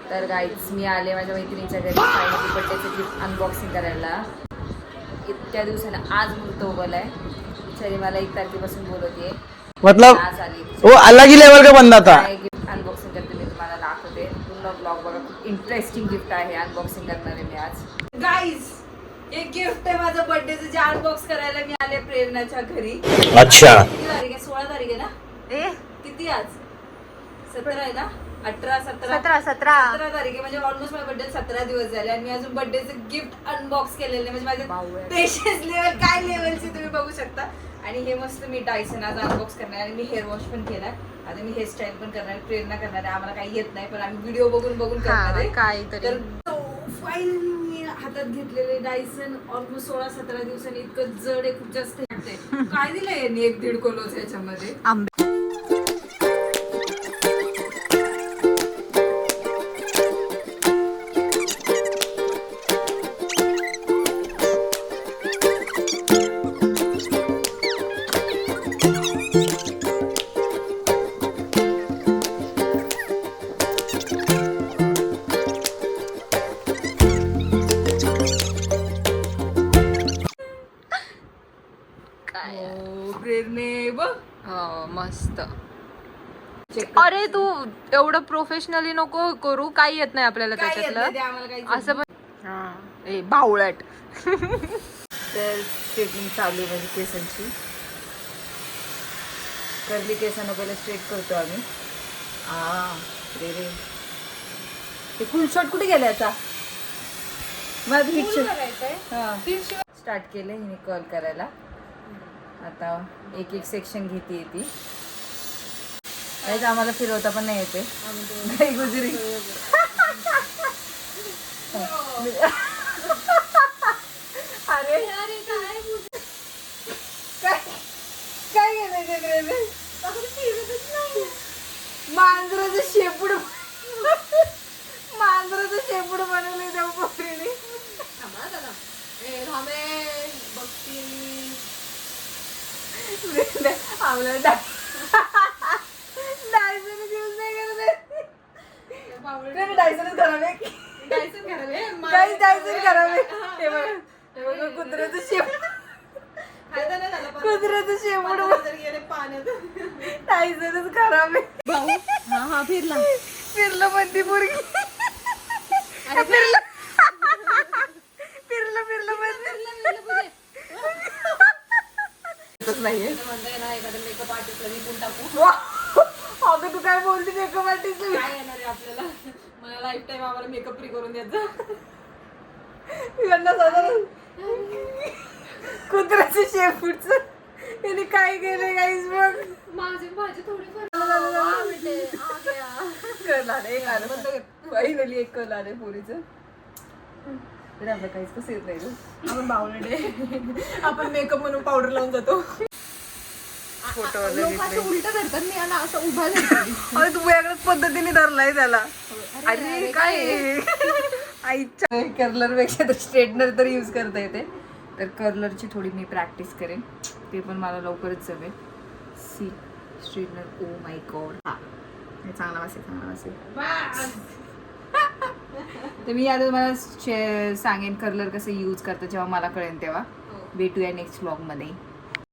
तर गाईज मी आले माझ्या मैत्रिणीच्या घरी फायनली बड्डेचं गिफ्ट अनबॉक्सिंग करायला. इतक्या दिवसाने आज मुहूर्त उगवलाय. बिचारी मला 1 तारखेपासून बोलवते, मतलब आज आली. वो अलग ही लेवल का बंदा था. गिफ्ट अनबॉक्सिंग करते मी तुम्हाला दाखवते. पूर्ण ब्लॉग बघा, खूप इंटरेस्टिंग गिफ्ट आहे. अनबॉक्सिंग करणार आहे मी आज. गाईज हे गिफ्ट आहे माझं बर्थडेचं, जे अनबॉक्स करायला मी आले प्रेरणाच्या घरी. अच्छा. किती तारीख आहे? 16 तारीख आहे ना? किती आज? 17 आहे ना? 18 17 तारीख आहे. म्हणजे ऑलमोस्ट माझ्या बर्थडे 17 दिवस झाले आणि मी अजून बर्थडेचं गिफ्ट अनबॉक्स केलेलं नाही. म्हणजे माझे पेशन्स लेवल काय लेवलचे तुम्ही बघू शकता. आणि हे मस्त मी डायसन आज अनबॉक्स करणार आणि मी हेअर वॉश पण केलाय. आता मी हेअरस्टाईल पण करणार, प्रेरणा करणार आहे. आम्हाला काही येत नाही पण आम्ही व्हिडिओ बघून करणार आहे काहीतरी. तर फायनली मी हातात घेतलेले डायसन ऑलमोस्ट 16-17 दिवसांनी इतकं जड आहे, खूप जास्त वाटतंय. काय दिलंय यांनी 1-1.5 किलोच याच्यामध्ये. मस्त. अरे तू एवढं प्रोफेशनली नको करू, काही येत नाही आपल्याला त्याच्यातलं असं पण. बावळट. तर स्ट्रेटनिंग चालू आहे माझी केसांची. कर्ली केसांना पहिले स्ट्रेट करतो आम्ही. रे ते फुल शॉट कुठे गेला याचा? माझं हिट स्टार्ट केलं हिने कर्ल करायला. आता एक एक सेक्शन घेते ती. आम्हाला फिरवता पण नाही येते. गुजरी अरे काय गेलं मांजराचं शेपूड बनवले त्या पोरीने. आम्हाला डायसनच यूज नाही करत. डायसनच करावे. डायसन करावे. हे बघा कुत्र्याचं शेपूड. कुत्र्याचं शेपूड डायसनच करावे. फिरलं म्हणती पोरगी. फिरलं नाहीये. मेकअप आर्टिस्टला विकून टाकू. अगं तू काय बोलते? मेकअप आर्टिस्ट काय येणार आहे आपल्याला? मला लाईफ टाईम आम्हाला मेकअप फ्री करून द्यायचं. साधारण कुत्र्याचं शेपूटचं त्याने काय केलं गाईस बघ. माझी थोडी फायनली एक कल आले पोरीचं. आपलं काहीच कसं येत नाही. आपण बावळडे. आपण मेकअप म्हणून पावडर लावून जातो. फोटो उलट धरतात. मी याला असं उभा धरतो. तू वेगळ्याच पद्धतीने धरलाय त्याला. अरे काय आईच्या कर्लर पेक्षा तर स्ट्रेटनर तर यूज करता येते. तर कर्लरची थोडी मी प्रॅक्टिस करेन. ते पण मला लवकरच जमेल. See straightener. Oh my god. चांगला वासेल. तर मी आता तुम्हाला सांगेन कर्लर कसं यूज करतं जेव्हा मला कळेल तेव्हा. भेटूया नेक्स्ट व्लॉग मध्ये.